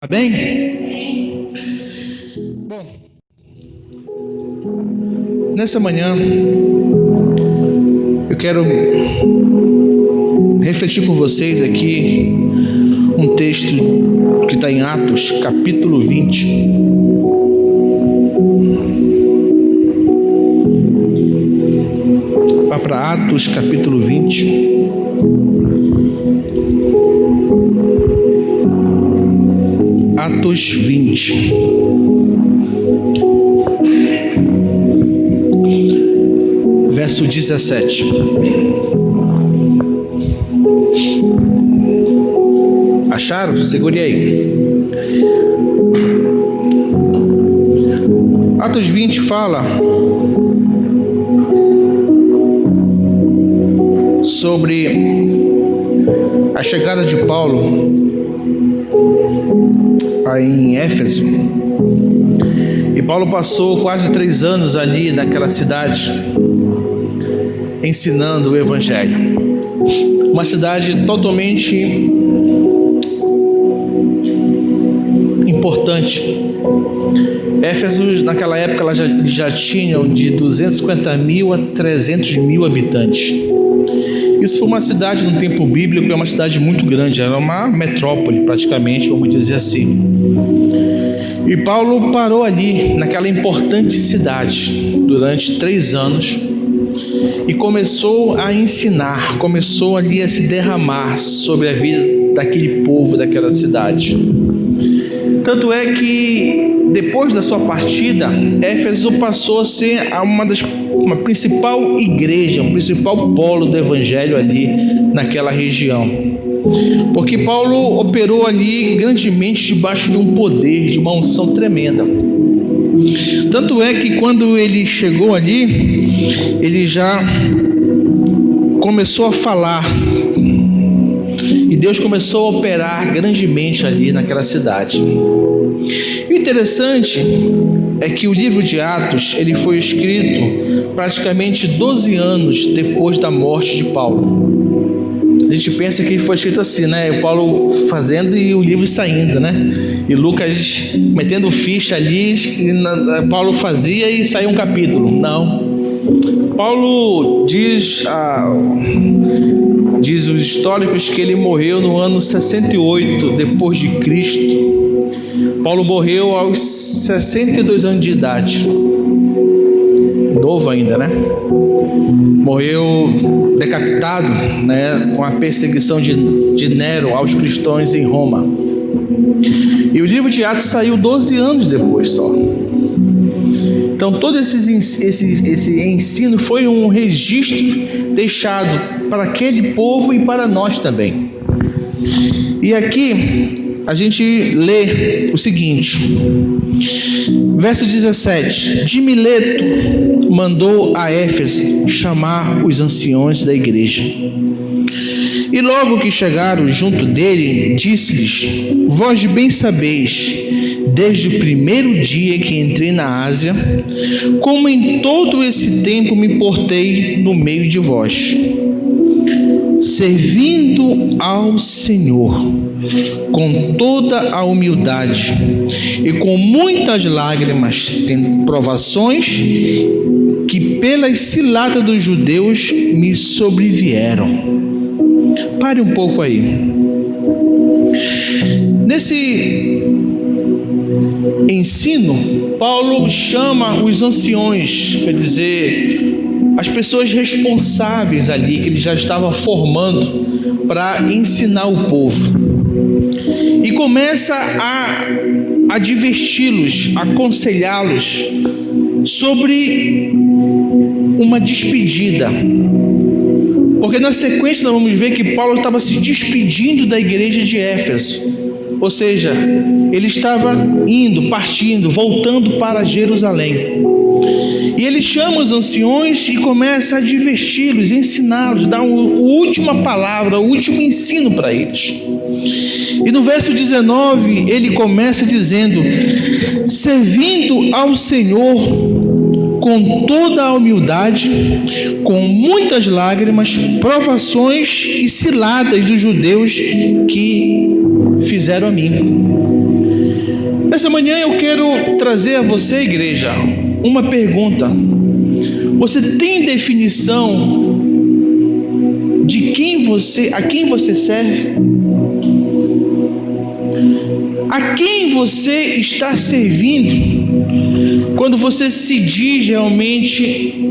Amém? Bom, nessa manhã eu quero refletir com vocês aqui um texto que está em Atos, capítulo 20. Vá para Atos, capítulo 20. Atos 20. Verso 17. Acharam? Segure aí. Atos 20 fala sobre a chegada de Paulo em Éfeso. E Paulo passou quase 3 anos ali naquela cidade ensinando o Evangelho. Uma cidade totalmente importante. Éfeso, naquela época, ela já tinha de 250 mil a 300 mil habitantes. Isso foi uma cidade no tempo bíblico, é uma cidade muito grande, era uma metrópole praticamente, vamos dizer assim. E Paulo parou ali, naquela importante cidade, durante 3 anos, e começou a ensinar, começou ali a se derramar sobre a vida daquele povo, daquela cidade. Tanto é que, depois da sua partida, Éfeso passou a ser uma principal igreja, um principal polo do evangelho ali naquela região, porque Paulo operou ali grandemente debaixo de um poder, de uma unção tremenda. Tanto é que quando ele chegou ali, ele já começou a falar e Deus começou a operar grandemente ali naquela cidade. E o interessante é que o livro de Atos, ele foi escrito praticamente 12 anos depois da morte de Paulo. A gente pensa que foi escrito assim, né? O Paulo fazendo e o livro saindo, né? E Lucas metendo ficha ali, Paulo fazia e saiu um capítulo. Não. Paulo diz os históricos que ele morreu no ano 68 depois de Cristo. Paulo morreu aos 62 anos de idade. Novo ainda, né? Morreu decapitado, né, com a perseguição de Nero aos cristãos em Roma. E o livro de Atos saiu 12 anos depois só. Então todo esse ensino foi um registro deixado para aquele povo e para nós também. E aqui a gente lê o seguinte, verso 17: de Mileto mandou a Éfeso chamar os anciões da igreja. E logo que chegaram junto dele, disse-lhes: vós bem sabeis, desde o primeiro dia que entrei na Ásia, como em todo esse tempo me portei no meio de vós, servindo ao Senhor com toda a humildade e com muitas lágrimas, tendo provações que pelas ciladas dos judeus me sobrevieram. Pare um pouco aí. Nesse ensino, Paulo chama os anciões, quer dizer, as pessoas responsáveis ali, que ele já estava formando para ensinar o povo. E começa a adverti-los, aconselhá-los sobre uma despedida. Porque na sequência nós vamos ver que Paulo estava se despedindo da igreja de Éfeso. Ou seja, ele estava partindo, voltando para Jerusalém. E ele chama os anciões e começa a adverti-los, ensiná-los, dar a última palavra, o último ensino para eles. E no verso 19, ele começa dizendo: servindo ao Senhor com toda a humildade, com muitas lágrimas, provações e ciladas dos judeus que fizeram a mim. Nessa manhã eu quero trazer a você, igreja, uma pergunta. Você tem definição de a quem você serve? A quem você está servindo? Quando você se diz realmente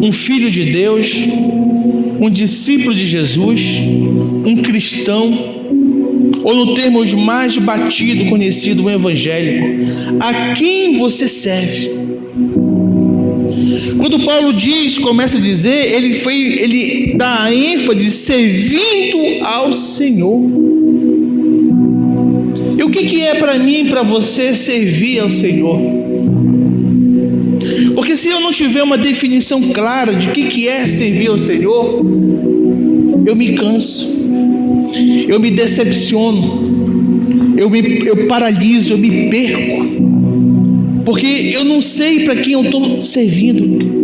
um filho de Deus, um discípulo de Jesus, um cristão, ou no termos mais batido, conhecido, um evangélico, a quem você serve? Quando Paulo começa a dizer, ele dá a ênfase servindo ao Senhor. E o que é para mim e para você servir ao Senhor? Porque se eu não tiver uma definição clara de o que é servir ao Senhor, eu me canso, eu me decepciono, eu paraliso, eu me perco, porque eu não sei para quem eu estou servindo.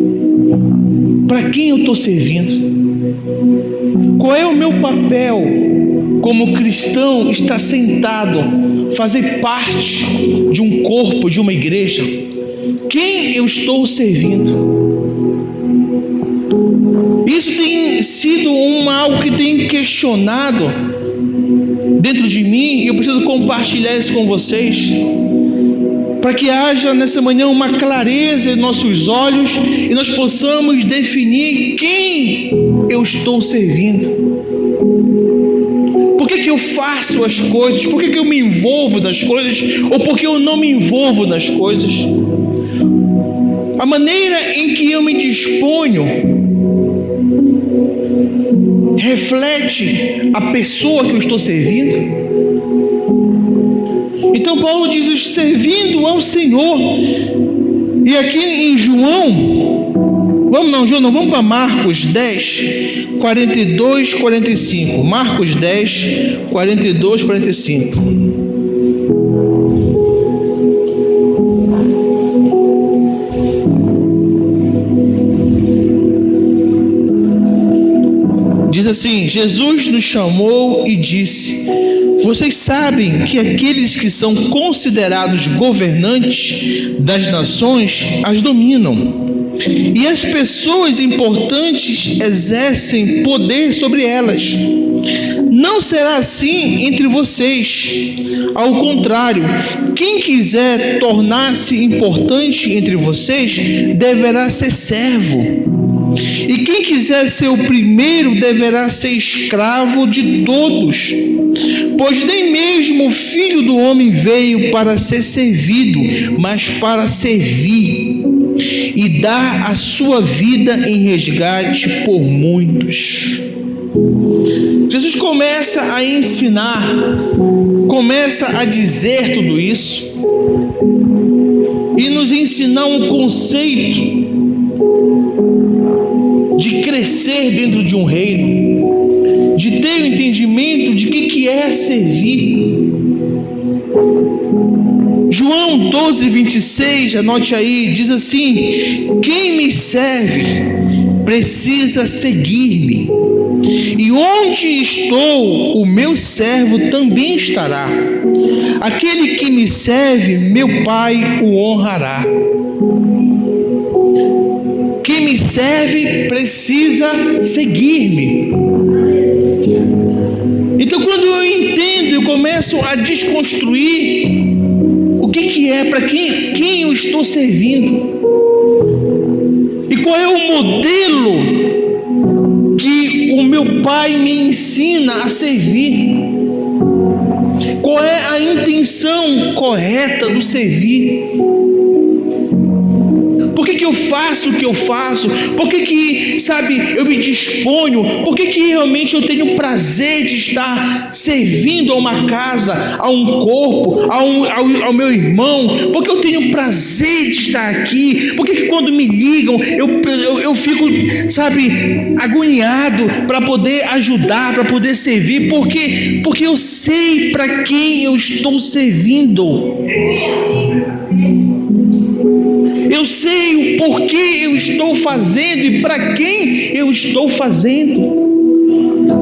Para quem eu estou servindo? Qual é o meu papel como cristão? Estar sentado, fazer parte de um corpo, de uma igreja. Quem eu estou servindo? Isso tem sido algo que tem questionado dentro de mim, e eu preciso compartilhar isso com vocês, para que haja nessa manhã uma clareza em nossos olhos e nós possamos definir quem eu estou servindo. Por que eu faço as coisas? Por que eu me envolvo nas coisas? Ou por que eu não me envolvo nas coisas? A maneira em que eu me disponho reflete a pessoa que eu estou servindo. Então Paulo diz, servindo ao Senhor. E aqui em vamos para Marcos 10, 42, 45. Marcos 10, 42, 45. Diz assim: Jesus nos chamou e disse: vocês sabem que aqueles que são considerados governantes das nações as dominam, e as pessoas importantes exercem poder sobre elas. Não será assim entre vocês. Ao contrário, quem quiser tornar-se importante entre vocês deverá ser servo. E quem quiser ser o primeiro deverá ser escravo de todos. Pois nem mesmo o Filho do Homem veio para ser servido, mas para servir e dar a sua vida em resgate por muitos. Jesus começa a ensinar, começa a dizer tudo isso e nos ensinar um conceito de crescer dentro de um reino, de ter o entendimento de que é servir. João 12, 26, anote aí, diz assim: quem me serve precisa seguir-me, e onde estou, o meu servo também estará. Aquele que me serve, meu Pai o honrará. Quem me serve precisa seguir-me. Então, quando eu entendo, eu começo a desconstruir o que é, para quem eu estou servindo, e qual é o modelo que o meu Pai me ensina a servir. Qual é a intenção correta do servir? Por que eu faço o que eu faço? Por que eu me disponho? Por que realmente eu tenho prazer de estar servindo a uma casa, a um corpo, ao meu irmão? Por que eu tenho prazer de estar aqui? Por que quando me ligam eu fico, agoniado para poder ajudar, para poder servir? Porque eu sei para quem eu estou servindo. Eu sei o porquê eu estou fazendo e para quem eu estou fazendo.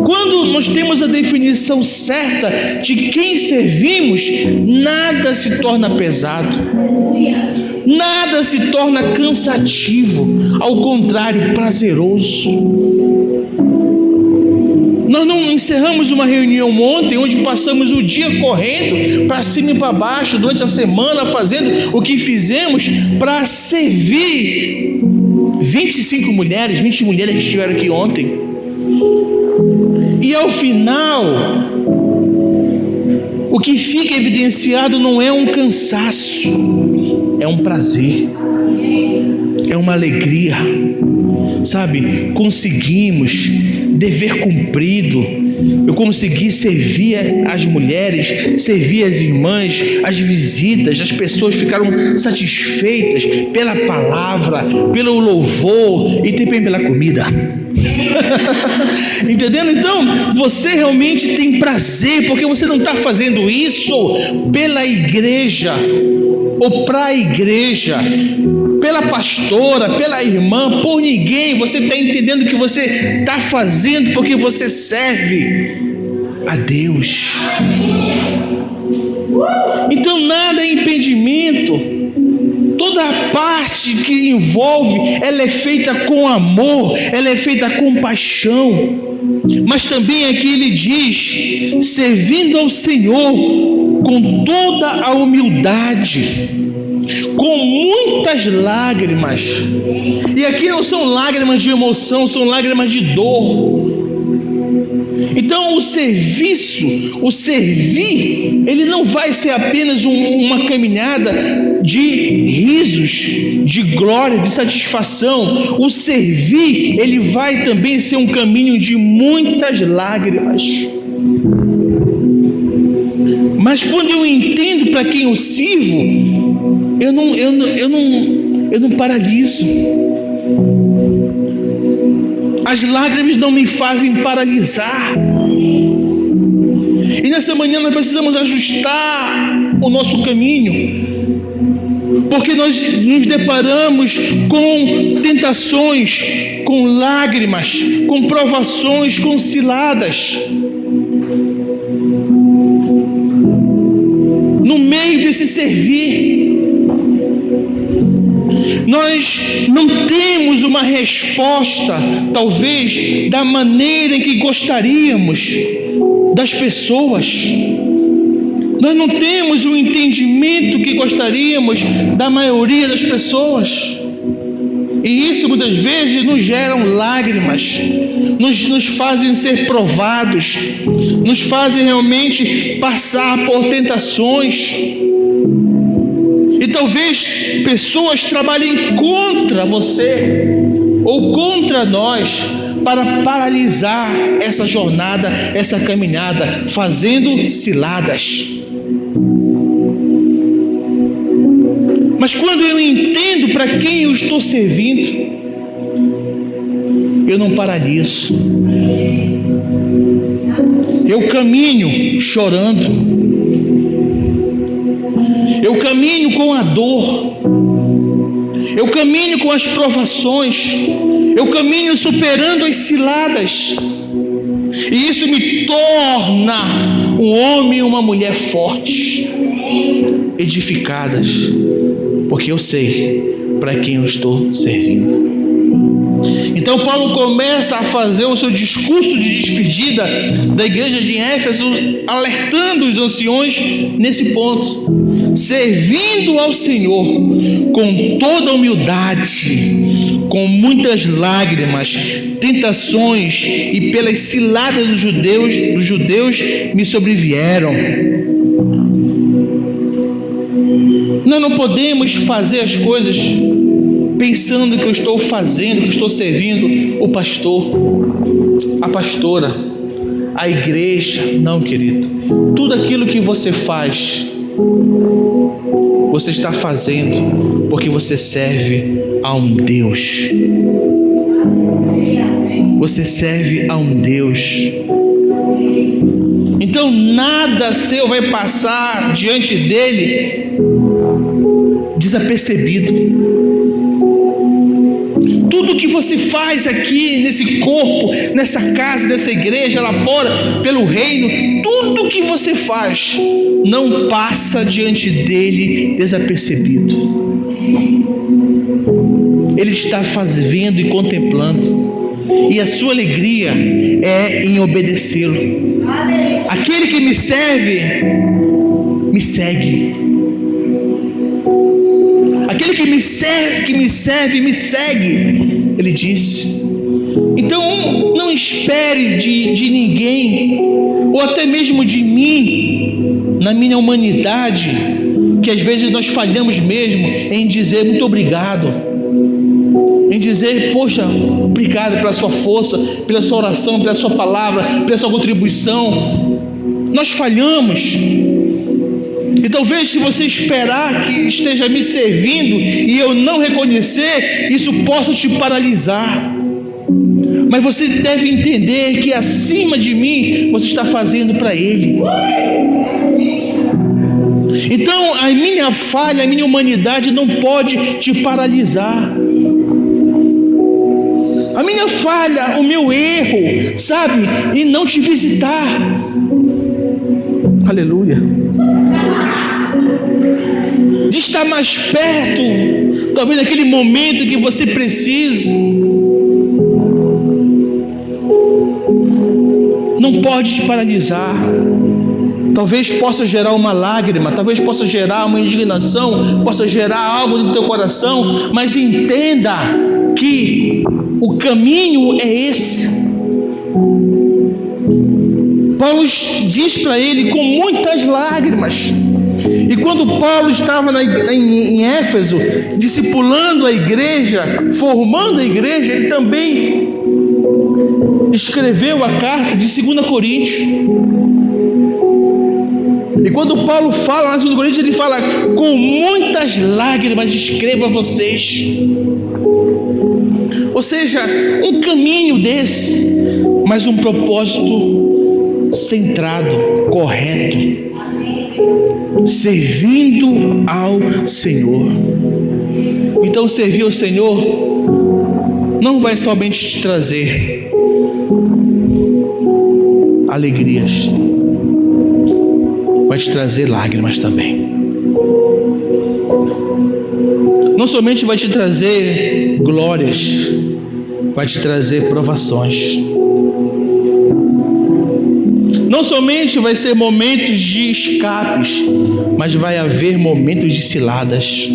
Quando nós temos a definição certa de quem servimos, nada se torna pesado, nada se torna cansativo, ao contrário, prazeroso. Nós não encerramos uma reunião ontem, onde passamos o dia correndo para cima e para baixo, durante a semana, fazendo o que fizemos para servir 20 mulheres que estiveram aqui ontem. E ao final, o que fica evidenciado não é um cansaço, é um prazer, é uma alegria, sabe? Conseguimos, dever cumprido. Eu consegui servir as mulheres, servir as irmãs, as visitas, as pessoas ficaram satisfeitas pela palavra, pelo louvor e também pela comida. Entendendo? Então você realmente tem prazer, porque você não está fazendo isso pela igreja ou para a igreja, pela pastora, pela irmã, por ninguém. Você está entendendo que você está fazendo porque você serve a Deus. Então nada é impedimento. Toda a parte que envolve, ela é feita com amor, ela é feita com paixão. Mas também aqui ele diz, servindo ao Senhor com toda a humildade, com muitas lágrimas. E aqui não são lágrimas de emoção, são lágrimas de dor. Então o serviço, o servir, ele não vai ser apenas uma caminhada de risos, de glória, de satisfação. O servir, ele vai também ser um caminho de muitas lágrimas. Mas quando eu entendo para quem eu sirvo, eu não paraliso. As lágrimas não me fazem paralisar. E nessa manhã nós precisamos ajustar o nosso caminho, porque nós nos deparamos com tentações, com lágrimas, com provações, com ciladas. No meio desse servir, nós não temos uma resposta, talvez, da maneira em que gostaríamos das pessoas. Nós não temos o entendimento que gostaríamos da maioria das pessoas. E isso muitas vezes nos geram lágrimas, nos fazem ser provados, nos fazem realmente passar por tentações. E talvez pessoas trabalhem contra você ou contra nós para paralisar essa jornada, essa caminhada, fazendo ciladas. Mas quando eu entendo para quem eu estou servindo, eu não paraliso. Eu caminho chorando. Eu caminho com a dor, eu caminho com as provações, eu caminho superando as ciladas, e isso me torna um homem e uma mulher fortes, edificadas, porque eu sei para quem eu estou servindo. Então Paulo começa a fazer o seu discurso de despedida da igreja de Éfeso, alertando os anciões nesse ponto, servindo ao Senhor com toda humildade, com muitas lágrimas, tentações e pelas ciladas dos judeus me sobrevieram. Nós não podemos fazer as coisas pensando que eu estou fazendo, que eu estou servindo o pastor, a pastora, a igreja. Não, querido. Tudo aquilo que você faz, você está fazendo porque você serve a um Deus. Você serve a um Deus. Então nada seu vai passar diante dele desapercebido. tudo que você faz aqui nesse corpo, nessa casa, nessa igreja, lá fora, pelo reino, tudo que você faz não passa diante dele desapercebido. Ele está vendo e contemplando, e a sua alegria é em obedecê-lo. Aquele que me serve, me segue. Aquele que me serve, me segue, ele disse. Então não espere de ninguém, ou até mesmo de mim, na minha humanidade, que às vezes nós falhamos mesmo em dizer muito obrigado, em dizer, poxa, obrigado pela sua força, pela sua oração, pela sua palavra, pela sua contribuição. Nós falhamos. E talvez, se você esperar que esteja me servindo e eu não reconhecer, isso possa te paralisar. Mas você deve entender que acima de mim você está fazendo para Ele. Então a minha falha, a minha humanidade não pode te paralisar. A minha falha, o meu erro, sabe, e não te visitar. Aleluia. De estar mais perto, talvez naquele momento que você precisa, não pode te paralisar. Talvez possa gerar uma lágrima, talvez possa gerar uma indignação, possa gerar algo no teu coração, mas entenda que o caminho é esse. Paulo diz para ele com muitas lágrimas. E quando Paulo estava em Éfeso, discipulando a igreja, formando a igreja, ele também escreveu a carta de 2 Coríntios. E quando Paulo fala na 2 Coríntios, ele fala: com muitas lágrimas escrevo a vocês. Ou seja, um caminho desse, mas um propósito centrado, correto, servindo ao Senhor. Então servir ao Senhor não vai somente te trazer alegrias, vai te trazer lágrimas também. Não somente vai te trazer glórias, vai te trazer provações. Não somente vai ser momentos de escapes, mas vai haver momentos de ciladas.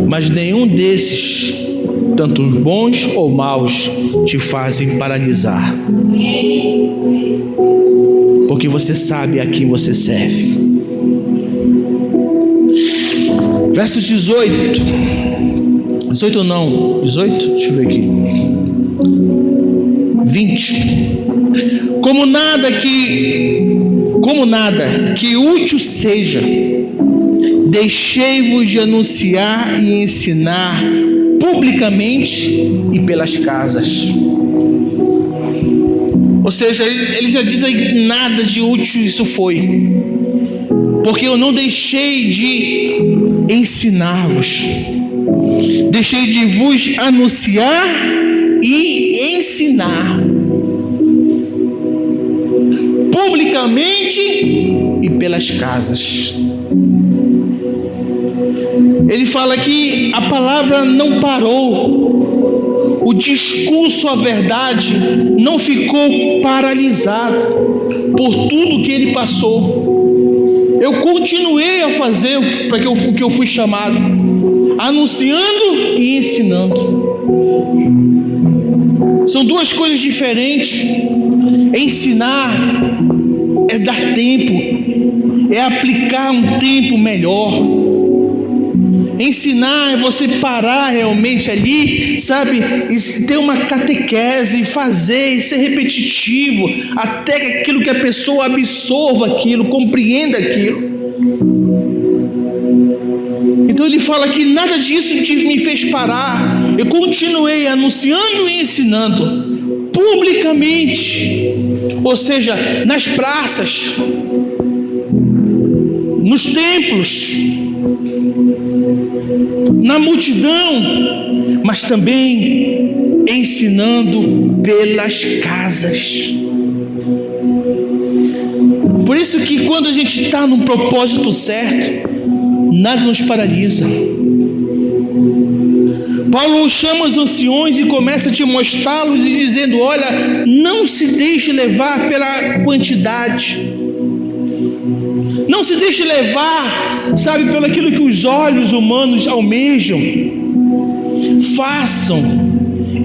Mas nenhum desses, tanto os bons ou maus, te fazem paralisar. Porque você sabe a quem você serve. Verso 18. 18 não, 18? Deixa eu ver aqui. 20. Como nada que útil seja, deixei-vos de anunciar e ensinar publicamente e pelas casas. Ou seja, ele já diz aí, nada de útil isso foi, porque eu não deixei de ensinar-vos, deixei de vos anunciar e ensinar publicamente e pelas casas. Ele fala que a palavra não parou, o discurso, a verdade não ficou paralisado por tudo que ele passou. Eu continuei a fazer o que eu fui chamado, anunciando e ensinando. São duas coisas diferentes. Ensinar é dar tempo, é aplicar um tempo melhor. Ensinar é você parar realmente ali, sabe, e ter uma catequese, fazer, e ser repetitivo, até aquilo que a pessoa absorva aquilo, compreenda aquilo. Então ele fala que nada disso me fez parar. Eu continuei anunciando e ensinando publicamente, ou seja, nas praças, nos templos, na multidão, mas também ensinando pelas casas. Por isso que quando a gente está no propósito certo, nada nos paralisa. Paulo chama os anciões e começa a te mostrá-los e dizendo: olha, não se deixe levar pela quantidade, não se deixe levar, sabe, pelo aquilo que os olhos humanos almejam. Façam,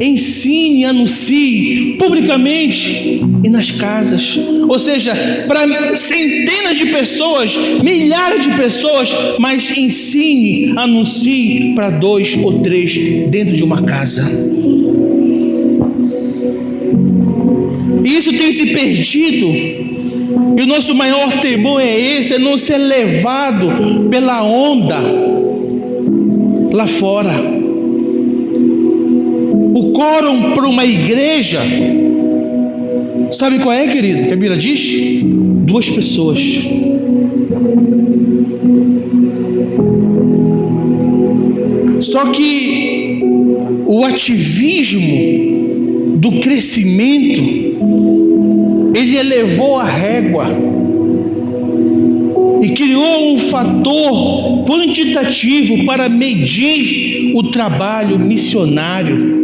ensine, anuncie publicamente e nas casas, ou seja, para centenas de pessoas, milhares de pessoas, mas ensine, anuncie para 2 ou 3 dentro de uma casa. E isso tem se perdido, e o nosso maior temor é esse, é não ser levado pela onda lá fora. O quórum para uma igreja, sabe qual é, querido? Que a Bíblia diz? 2 pessoas. Só que o ativismo do crescimento, ele elevou a régua e criou um fator quantitativo para medir o trabalho missionário.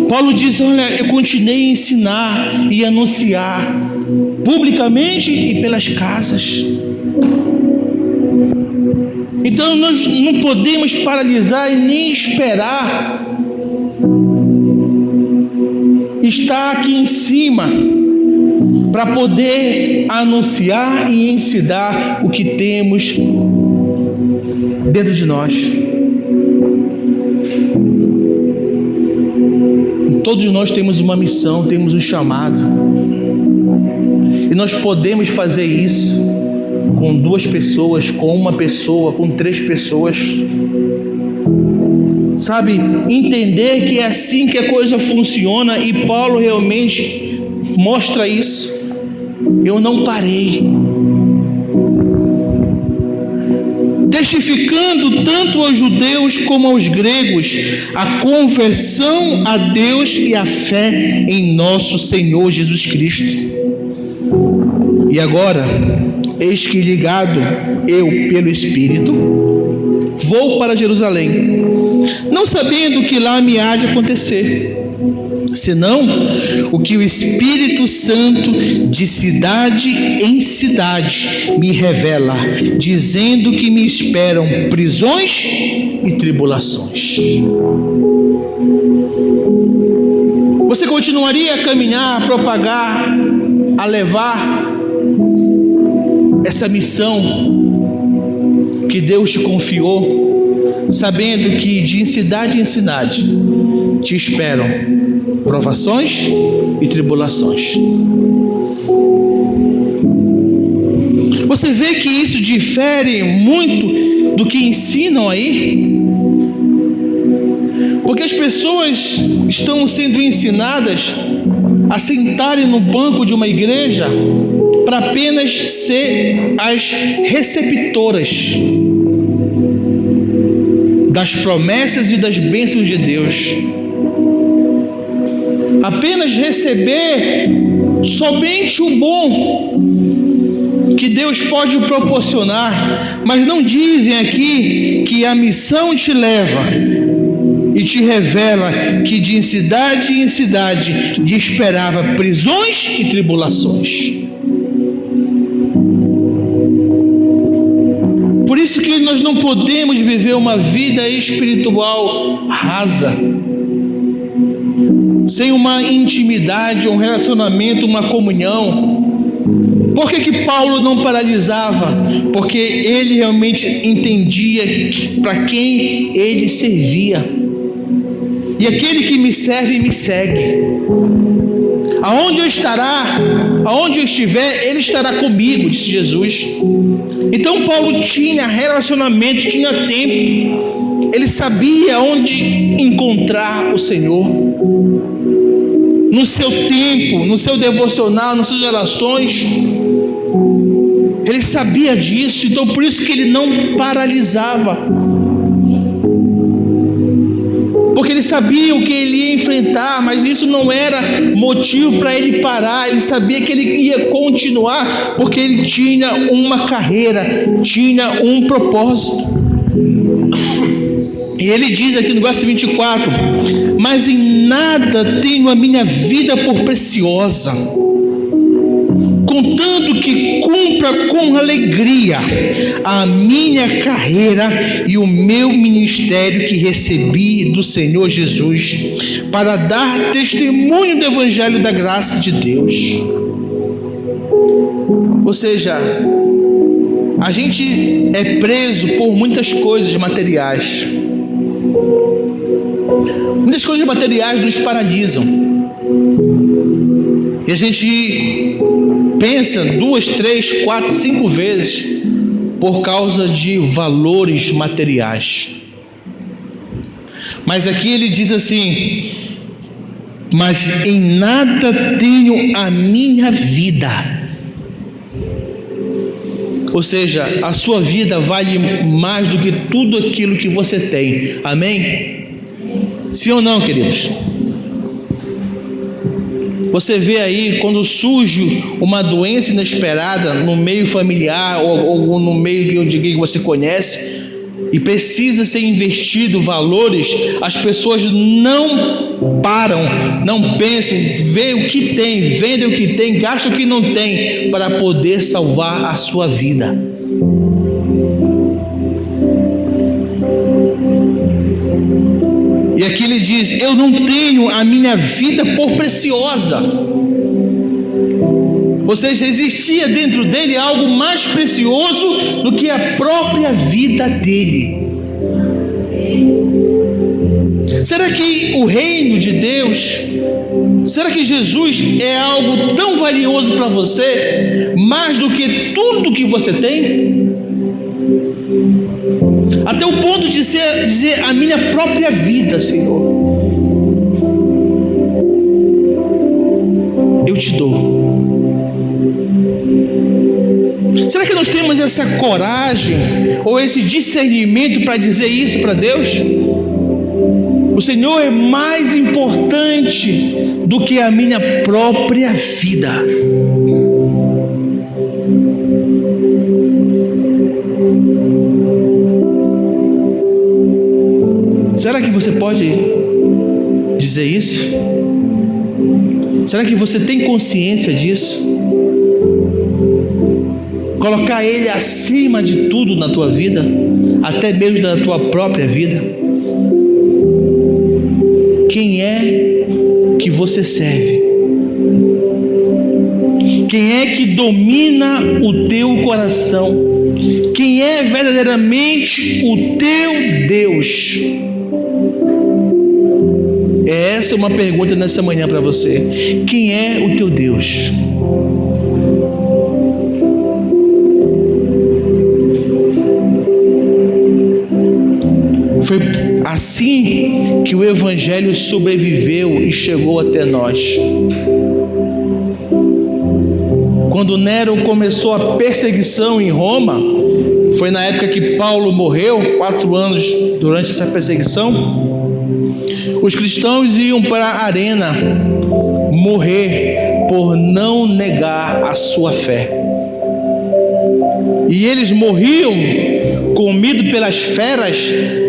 Paulo diz: olha, eu continuei a ensinar e anunciar publicamente e pelas casas. Então nós não podemos paralisar e nem esperar estar aqui em cima para poder anunciar e ensinar o que temos dentro de nós. Todos nós temos uma missão, temos um chamado, e nós podemos fazer isso com 2 pessoas, com 1 pessoa, com 3 pessoas, sabe, entender que é assim que a coisa funciona, e Paulo realmente mostra isso. Eu não parei, testificando tanto aos judeus como aos gregos a conversão a Deus e a fé em nosso Senhor Jesus Cristo. E agora, eis que, ligado eu pelo Espírito, vou para Jerusalém, não sabendo o que lá me há de acontecer, senão o que o Espírito Santo de cidade em cidade me revela, dizendo que me esperam prisões e tribulações. Você continuaria a caminhar, a propagar, a levar essa missão que Deus te confiou, sabendo que de cidade em cidade te esperam provações e tribulações? Você vê que isso difere muito do que ensinam aí? Porque as pessoas estão sendo ensinadas a sentarem no banco de uma igreja para apenas ser as receptoras das promessas e das bênçãos de Deus, apenas receber somente o bom que Deus pode proporcionar, mas não dizem aqui que a missão te leva e te revela que de cidade em cidade lhe esperava prisões e tribulações. Por isso que nós não podemos viver uma vida espiritual rasa, sem uma intimidade, um relacionamento, uma comunhão. Por que Paulo não paralisava? Porque ele realmente entendia para quem ele servia. E aquele que me serve, me segue. Aonde eu estiver, ele estará comigo, disse Jesus. Então Paulo tinha relacionamento, tinha tempo. Ele sabia onde encontrar o Senhor. No seu tempo, no seu devocional, nas suas orações. Ele sabia disso, então por isso que ele não paralisava, porque ele sabia o que ele ia enfrentar, mas isso não era motivo para ele parar. Ele sabia que ele ia continuar, porque ele tinha uma carreira, tinha um propósito. E ele diz aqui no verso 24: mas em nada tenho a minha vida por preciosa, contanto que cumpra com alegria a minha carreira e o meu ministério que recebi do Senhor Jesus, para dar testemunho do evangelho da graça de Deus. Ou seja, a gente é preso por muitas coisas materiais. Muitas coisas materiais nos paralisam. E a gente pensa 2, 3, 4, 5 vezes por causa de valores materiais. Mas aqui ele diz assim: mas em nada tenho a minha vida. Ou seja, a sua vida vale mais do que tudo aquilo que você tem. Amém? Sim ou não, queridos? Você vê aí, quando surge uma doença inesperada no meio familiar ou no meio que você conhece, e precisa ser investido valores, as pessoas não param, não pensam, veem o que tem, vendem o que tem, gastam o que não tem, para poder salvar a sua vida. E aqui ele diz: eu não tenho a minha vida por preciosa. Ou seja, existia dentro dele algo mais precioso do que a própria vida dele. Será que o reino de Deus, será que Jesus é algo tão valioso para você, mais do que tudo que você tem? Até o ponto de dizer: a minha própria vida, Senhor, eu te dou. Será que nós temos essa coragem ou esse discernimento para dizer isso para Deus? O Senhor é mais importante do que a minha própria vida. Será que você pode dizer isso? Será que você tem consciência disso? Colocar Ele acima de tudo na tua vida, até mesmo da tua própria vida. Quem é que você serve? Quem é que domina o teu coração? Quem é verdadeiramente o teu Deus? Essa é uma pergunta nessa manhã para você. Quem é o teu Deus? Foi assim que o Evangelho sobreviveu e chegou até nós. Quando Nero começou a perseguição em Roma, foi na época que Paulo morreu, 4 anos durante essa perseguição. Os cristãos iam para a arena morrer por não negar a sua fé. E eles morriam comidos pelas feras,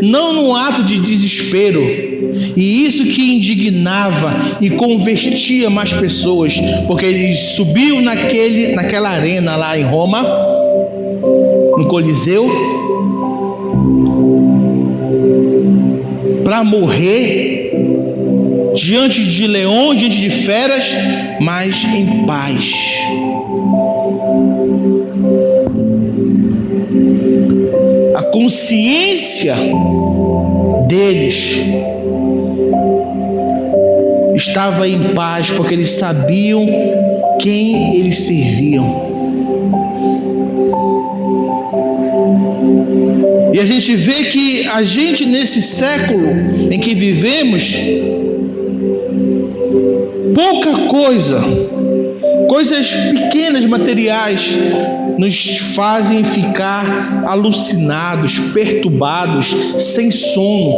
não num ato de desespero. E isso que indignava e convertia mais pessoas, porque eles subiam naquela arena lá em Roma, no Coliseu, para morrer diante de leões, diante de feras, mas em paz. A consciência deles estava em paz, porque eles sabiam quem eles serviam. E a gente vê que a gente, nesse século em que vivemos, pouca coisa, coisas pequenas, materiais, nos fazem ficar alucinados, perturbados, sem sono,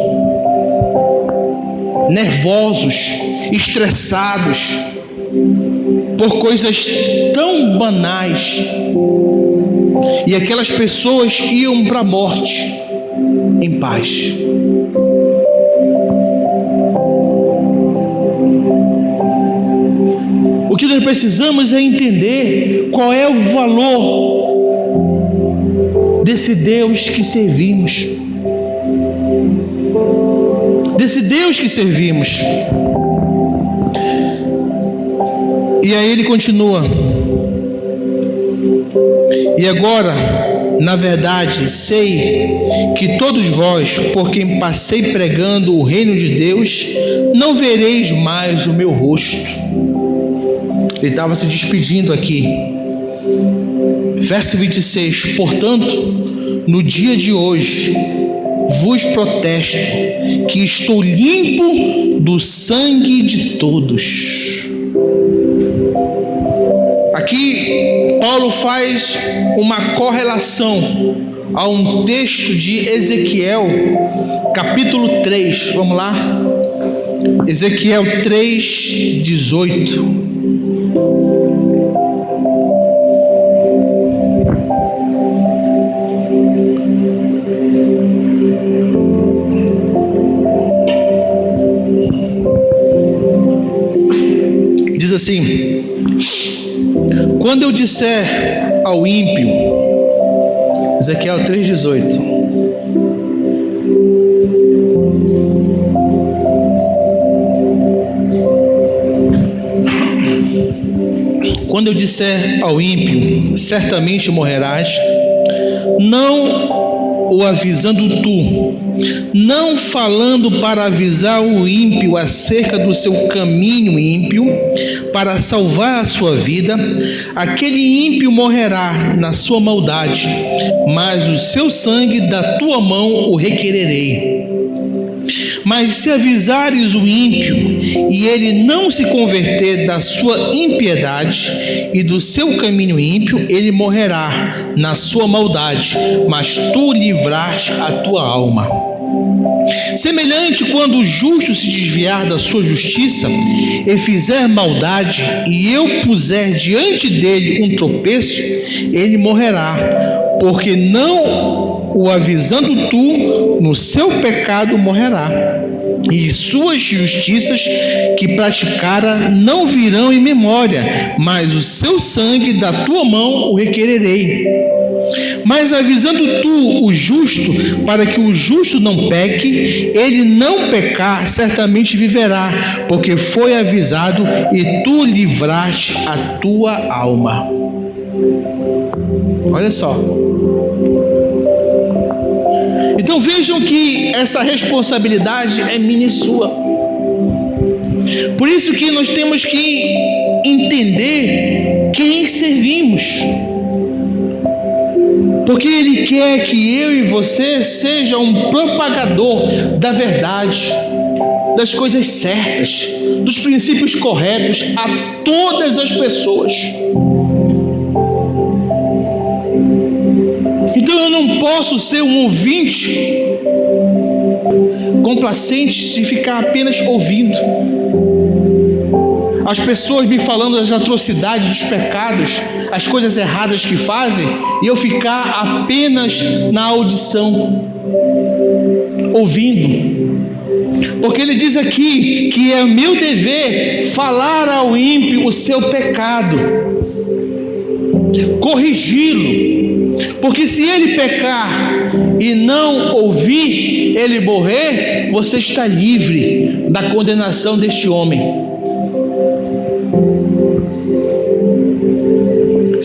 nervosos, estressados, por coisas tão banais. E aquelas pessoas iam para a morte em paz. O que nós precisamos é entender qual é o valor desse Deus que servimos. Desse Deus que servimos. E aí ele continua: e agora, na verdade, sei que todos vós, por quem passei pregando o reino de Deus, não vereis mais o meu rosto. Ele estava se despedindo aqui. Verso 26: portanto, no dia de hoje, vos protesto que estou limpo do sangue de todos. Aqui, Paulo faz uma correlação a um texto de Ezequiel, capítulo 3. Vamos lá? Ezequiel 3:18. Diz assim: quando eu disser ao ímpio, Ezequiel 3:18, quando eu disser ao ímpio, certamente morrerás, não o avisando tu, não falando para avisar o ímpio acerca do seu caminho ímpio, para salvar a sua vida, aquele ímpio morrerá na sua maldade, mas o seu sangue da tua mão o requererei. Mas se avisares o ímpio e ele não se converter da sua impiedade e do seu caminho ímpio, ele morrerá na sua maldade, mas tu livraste a tua alma. Semelhante, quando o justo se desviar da sua justiça e fizer maldade, e eu puser diante dele um tropeço, ele morrerá, porque não o avisando tu, no seu pecado morrerá, e suas justiças que praticara não virão em memória, mas o seu sangue da tua mão o requererei. Mas avisando tu o justo, para que o justo não peque, ele não pecar, certamente viverá, porque foi avisado e tu livraste a tua alma. Olha só. Então vejam que essa responsabilidade é minha e sua. Por isso que nós temos que entender quem servimos. Porque Ele quer que eu e você seja um propagador da verdade, das coisas certas, dos princípios corretos a todas as pessoas. Então eu não posso ser um ouvinte complacente de ficar apenas ouvindo as pessoas me falando das atrocidades, dos pecados, as coisas erradas que fazem, e eu ficar apenas na audição, ouvindo. Porque ele diz aqui que é meu dever falar ao ímpio o seu pecado, corrigi-lo, porque se ele pecar e não ouvir, ele morrer, você está livre da condenação deste homem.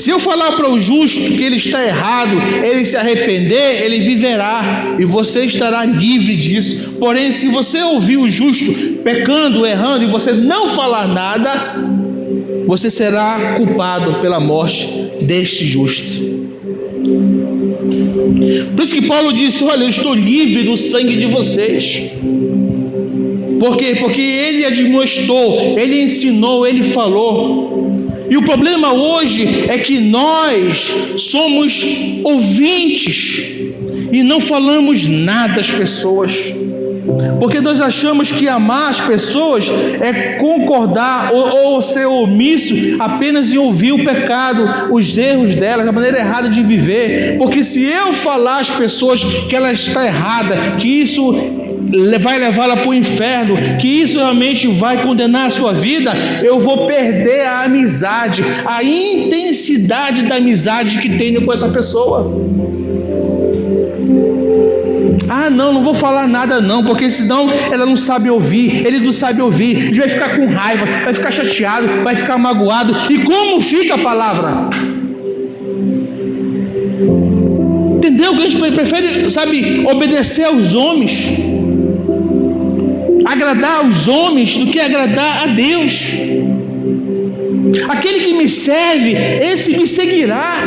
Se eu falar para o justo que ele está errado, ele se arrepender, ele viverá, e você estará livre disso. Porém, se você ouvir o justo pecando, errando, e você não falar nada, você será culpado pela morte deste justo. Por isso que Paulo disse: olha, eu estou livre do sangue de vocês. Por quê? Porque ele admoestou, ele ensinou, ele falou. E o problema hoje é que nós somos ouvintes e não falamos nada às pessoas, porque nós achamos que amar as pessoas é concordar ou ser omisso apenas em ouvir o pecado, os erros delas, a maneira errada de viver. Porque se eu falar às pessoas que ela está errada, que isso vai levá-la para o inferno, que isso realmente vai condenar a sua vida, eu vou perder a amizade, a intensidade da amizade que tenho com essa pessoa. Ah, não vou falar nada não, porque senão ela não sabe ouvir, ele não sabe ouvir, a gente vai ficar com raiva, vai ficar chateado, vai ficar magoado. E como fica a palavra? Entendeu? Que a gente prefere, obedecer aos homens, agradar aos homens, do que agradar a Deus. Aquele que me serve, esse me seguirá.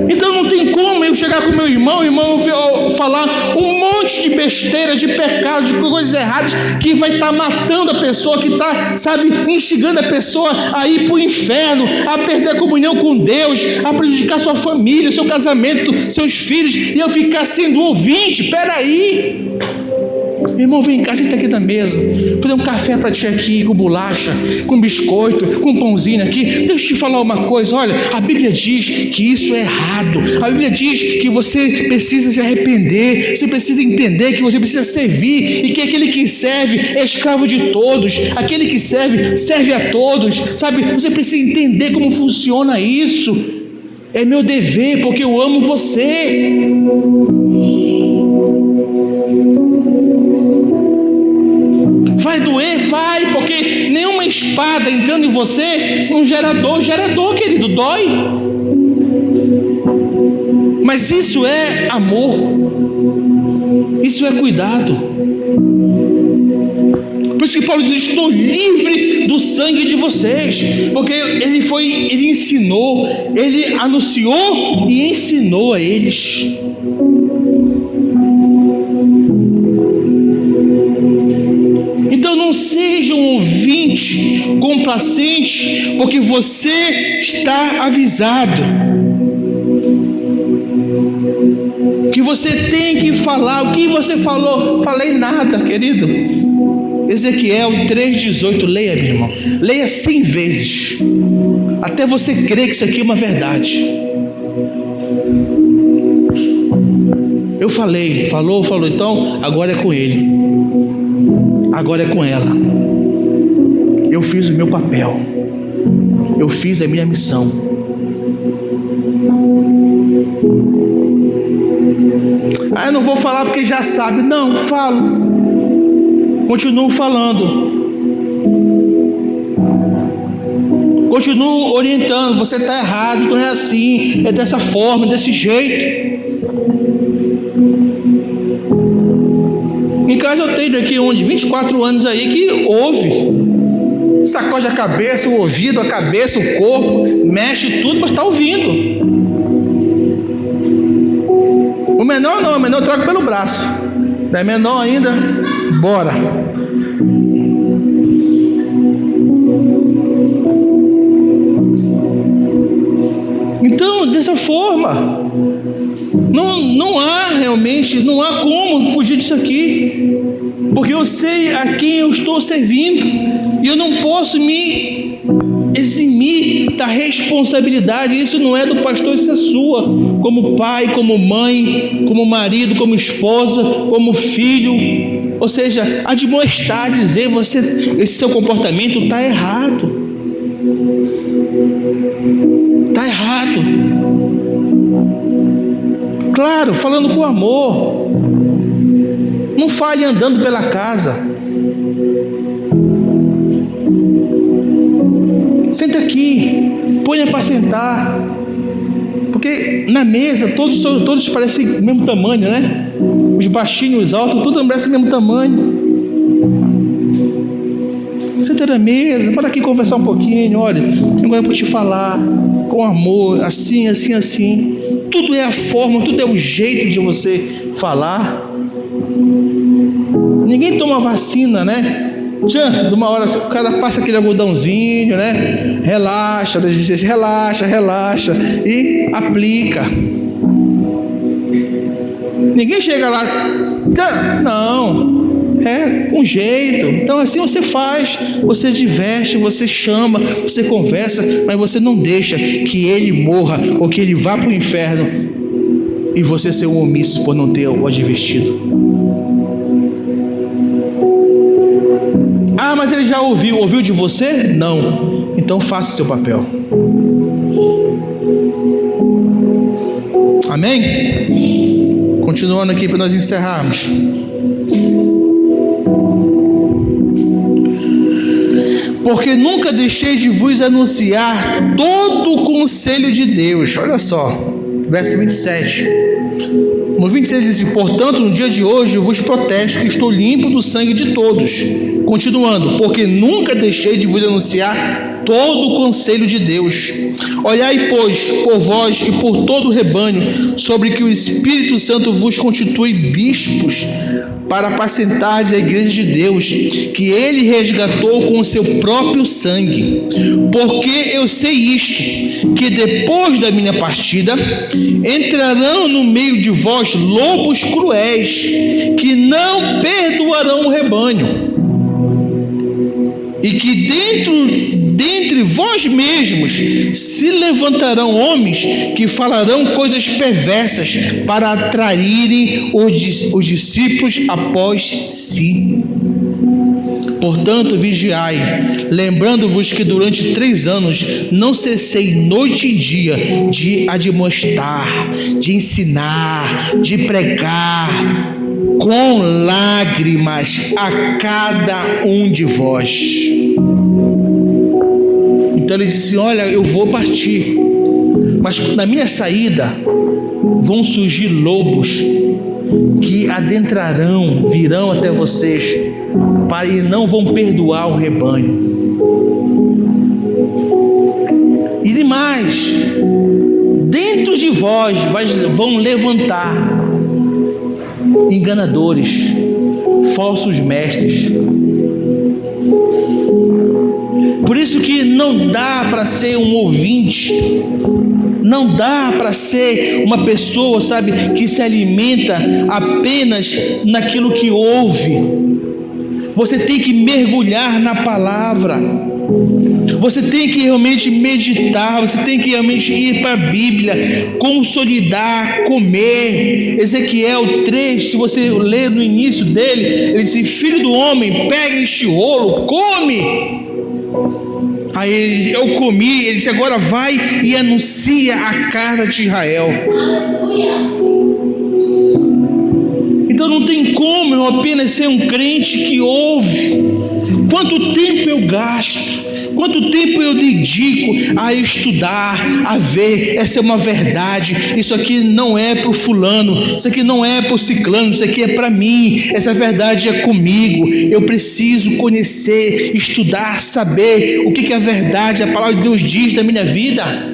Então não tem como eu chegar com meu irmão falar um monte de besteira, de pecados, de coisas erradas, que vai estar matando a pessoa, que está, instigando a pessoa a ir para o inferno, a perder a comunhão com Deus, a prejudicar sua família, seu casamento, seus filhos, e eu ficar sendo ouvinte. Peraí, irmão, vem cá, senta aqui na mesa, vou fazer um café para ti aqui, com bolacha, com biscoito, com pãozinho aqui. Deixa eu te falar uma coisa, olha, a Bíblia diz que isso é errado, a Bíblia diz que você precisa se arrepender, você precisa entender que você precisa servir, e que aquele que serve é escravo de todos, aquele que serve a todos, você precisa entender como funciona isso. É meu dever, porque eu amo você. Vai doer? Vai, porque nenhuma espada entrando em você não gera dor, querido, dói. Mas isso é amor, isso é cuidado. Por isso que Paulo diz: estou livre do sangue de vocês, porque ele ensinou, ele anunciou e ensinou a eles. Então não seja um ouvinte complacente, porque você está avisado que você tem que falar. O que você falou? Falei nada, querido. Ezequiel 3,18, leia, meu irmão, leia 100 vezes, até você crer que isso aqui é uma verdade. Eu falei, falou, então agora é com ele, agora é com ela. Eu fiz o meu papel, eu fiz a minha missão. Eu não vou falar porque já sabe. Não, falo, continuo falando, continuo orientando. Você está errado, não é assim, é dessa forma, desse jeito. Em casa eu tenho aqui 24 anos aí que ouve, sacode a cabeça, o ouvido, a cabeça, o corpo, mexe tudo, mas está ouvindo. O menor não, o menor eu trago pelo braço. É menor ainda, bora. Então, dessa forma, não há como fugir disso aqui, porque eu sei a quem eu estou servindo, e eu não posso me eximir da responsabilidade. Isso não é do pastor, isso é sua, como pai, como mãe, como marido, como esposa, como filho. Ou seja, admoestar, dizer: esse seu comportamento está errado, está errado. Claro, falando com amor. Não fale andando pela casa. Senta aqui, ponha para sentar, porque na mesa todos parecem do mesmo tamanho, né? Os baixinhos, os altos, tudo parece do mesmo tamanho. Senta na mesa, para aqui conversar um pouquinho. Olha, tem coisa para te falar, com amor, assim, assim, assim. Tudo é a forma, tudo é o jeito de você falar. Ninguém toma vacina, né? De uma hora o cara passa aquele algodãozinho, né? Relaxa, relaxa e aplica. Ninguém chega lá, não, é com jeito. Então assim você faz, você diverte, você chama, você conversa, mas você não deixa que ele morra ou que ele vá para o inferno e você ser um omisso por não ter o advertido. Ah, mas ele já ouviu de você? Não. Então faça o seu papel. Amém? Continuando aqui para nós encerrarmos. Porque nunca deixei de vos anunciar todo o conselho de Deus. Olha só, verso 27. No 26 diz assim: portanto, no dia de hoje eu vos protesto que estou limpo do sangue de todos. Continuando, porque nunca deixei de vos anunciar todo o conselho de Deus. Olhai, pois, por vós e por todo o rebanho, sobre que o Espírito Santo vos constitui bispos, para apacentar a igreja de Deus, que ele resgatou com o seu próprio sangue. Porque eu sei isto, que depois da minha partida, entrarão no meio de vós lobos cruéis, que não perdoarão o rebanho. E que dentre vós mesmos se levantarão homens que falarão coisas perversas para atraírem os discípulos após si. Portanto, vigiai, lembrando-vos que durante 3 anos não cessei noite e dia de admoestar, de ensinar, de pregar, com lágrimas a cada um de vós. Então ele disse: olha, eu vou partir, mas na minha saída vão surgir lobos que adentrarão, virão até vocês e não vão perdoar o rebanho. E demais, dentro de vós vão levantar enganadores, falsos mestres. Por isso que não dá para ser um ouvinte, não dá para ser uma pessoa, sabe, que se alimenta apenas naquilo que ouve. Você tem que mergulhar na palavra, você tem que realmente meditar, você tem que realmente ir para a Bíblia, consolidar, comer. Ezequiel 3, se você ler no início dele, ele diz: filho do homem, pega este rolo, come. Aí eu comi, ele disse: agora vai e anuncia a casa de Israel. Então não tem como eu apenas ser um crente que ouve. Quanto tempo eu gasto, quanto tempo eu dedico a estudar, a ver, essa é uma verdade, isso aqui não é para o fulano, isso aqui não é para o ciclano, isso aqui é para mim, essa verdade é comigo. Eu preciso conhecer, estudar, saber o que a verdade, a palavra de Deus diz da minha vida.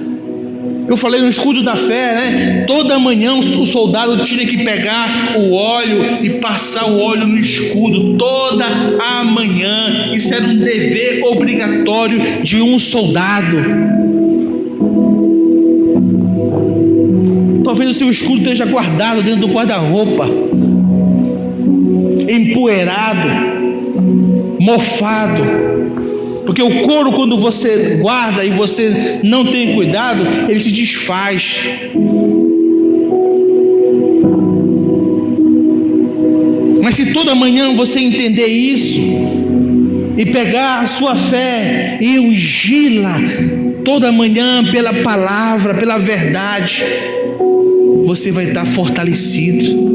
Eu falei no escudo da fé, né? Toda manhã o soldado tinha que pegar o óleo e passar o óleo no escudo, toda a manhã. Isso era um dever obrigatório de um soldado. Talvez o seu escudo esteja guardado dentro do guarda-roupa, empoeirado, mofado. Porque o couro, quando você guarda e você não tem cuidado, ele se desfaz. Mas se toda manhã você entender isso e pegar a sua fé e ungí-la toda manhã pela palavra, pela verdade, você vai estar fortalecido.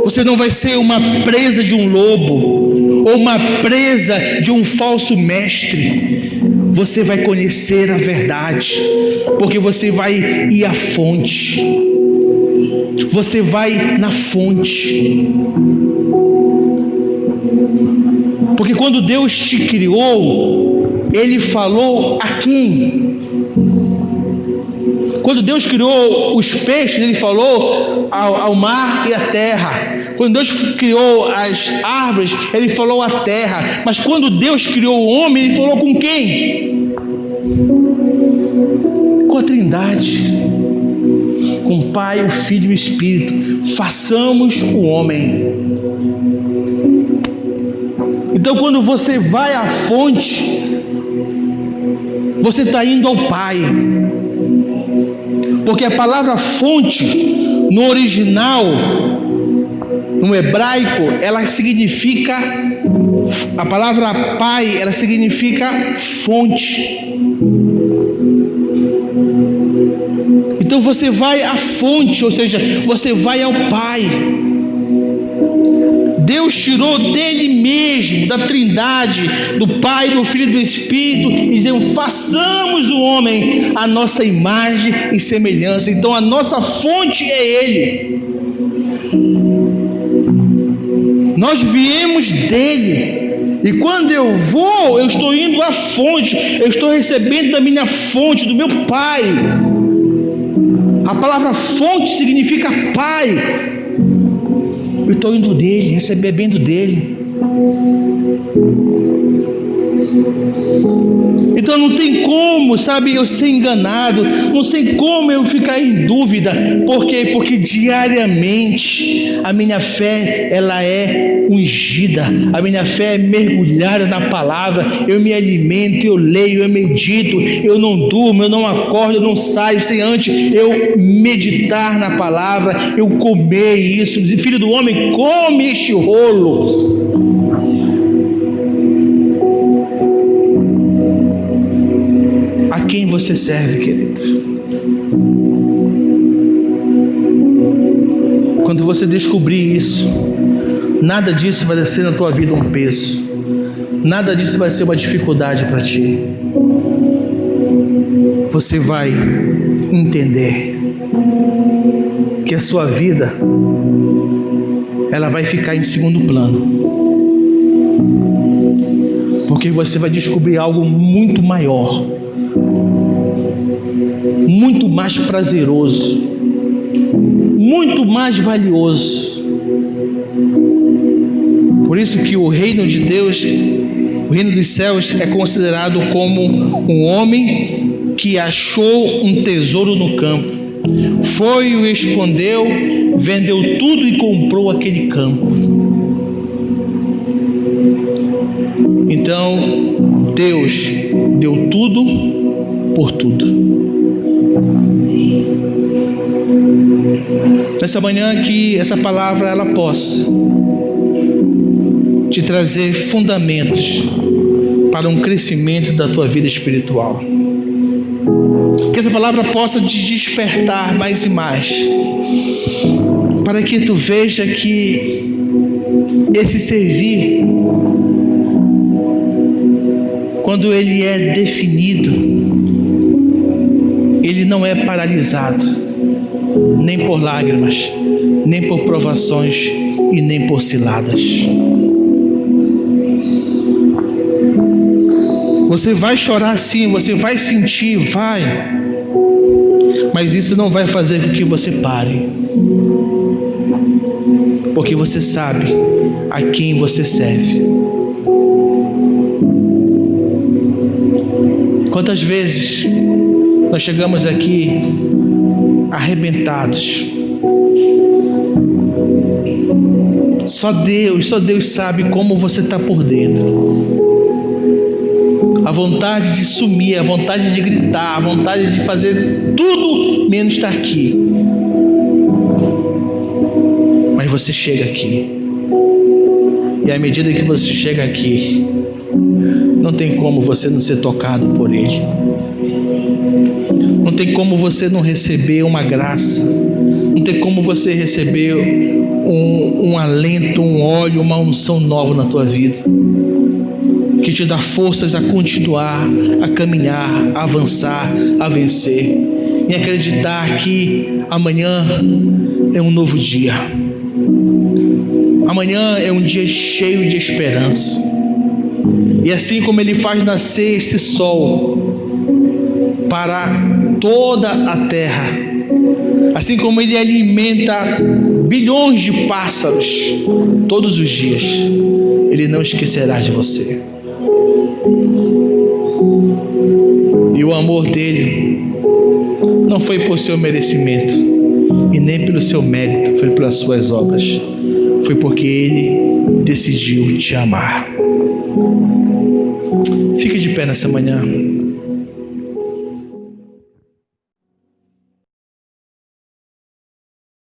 Você não vai ser uma presa de um lobo ou uma presa de um falso mestre. Você vai conhecer a verdade, porque você vai ir à fonte. Você vai na fonte. Porque quando Deus te criou, Ele falou a quem? Quando Deus criou os peixes, Ele falou ao mar e à terra. Quando Deus criou as árvores, Ele falou a terra. Mas quando Deus criou o homem, Ele falou com quem? Com a Trindade, com o Pai, o Filho e o Espírito. Façamos o homem. Então, quando você vai à fonte, você está indo ao Pai, porque a palavra fonte, no original, no hebraico, ela significa, a palavra Pai, ela significa fonte. Então você vai à fonte, ou seja, você vai ao Pai. Deus tirou dele mesmo, da Trindade, do Pai, do Filho e do Espírito, e dizendo: façamos o homem a nossa imagem e semelhança. Então a nossa fonte é Ele. Nós viemos dele. E quando eu vou, eu estou indo à fonte, eu estou recebendo da minha fonte, do meu Pai. A palavra fonte significa Pai. Eu estou indo dele, bebendo dele. Então não tem como, sabe, eu ser enganado, não sei como eu ficar em dúvida. Por quê? Porque diariamente a minha fé, ela é ungida, a minha fé é mergulhada na palavra. Eu me alimento, eu leio, eu medito, eu não durmo, eu não acordo, eu não saio sem antes eu meditar na palavra, eu comer isso. Filho do homem, come este rolo. A quem você serve, querido? Quando você descobrir isso, nada disso vai ser na tua vida um peso, nada disso vai ser uma dificuldade para ti. Você vai entender que a sua vida, ela vai ficar em segundo plano, porque você vai descobrir algo muito maior, muito mais prazeroso, muito mais valioso. Por isso que o reino de Deus, o reino dos céus, é considerado como um homem que achou um tesouro no campo, foi, o escondeu, vendeu tudo e comprou aquele campo. Então Deus deu tudo por tudo. Nessa manhã, que essa palavra ela possa te trazer fundamentos para um crescimento da tua vida espiritual. Que essa palavra possa te despertar mais e mais, para que tu veja que esse servir, quando ele é definido, ele não é paralisado, nem por lágrimas, nem por provações e nem por ciladas. Você vai chorar sim, você vai sentir, vai, mas isso não vai fazer com que você pare, porque você sabe a quem você serve. Quantas vezes nós chegamos aqui arrebentados? Só Deus sabe como você está por dentro. A vontade de sumir, a vontade de gritar, a vontade de fazer tudo menos estar aqui. Mas você chega aqui, e à medida que você chega aqui, não tem como você não ser tocado por Ele. Não tem como você não receber uma graça. Não tem como você receber um alento, um óleo, uma unção nova na tua vida, que te dá forças a continuar, a caminhar, a avançar, a vencer, e acreditar que amanhã é um novo dia. Amanhã é um dia cheio de esperança. E assim como Ele faz nascer esse sol para toda a terra, Assim como Ele alimenta bilhões de pássaros todos os dias, Ele não esquecerá de você. E o amor dele não foi por seu merecimento e nem pelo seu mérito, foi pelas suas obras. Foi porque Ele decidiu te amar. Fique de pé nessa manhã.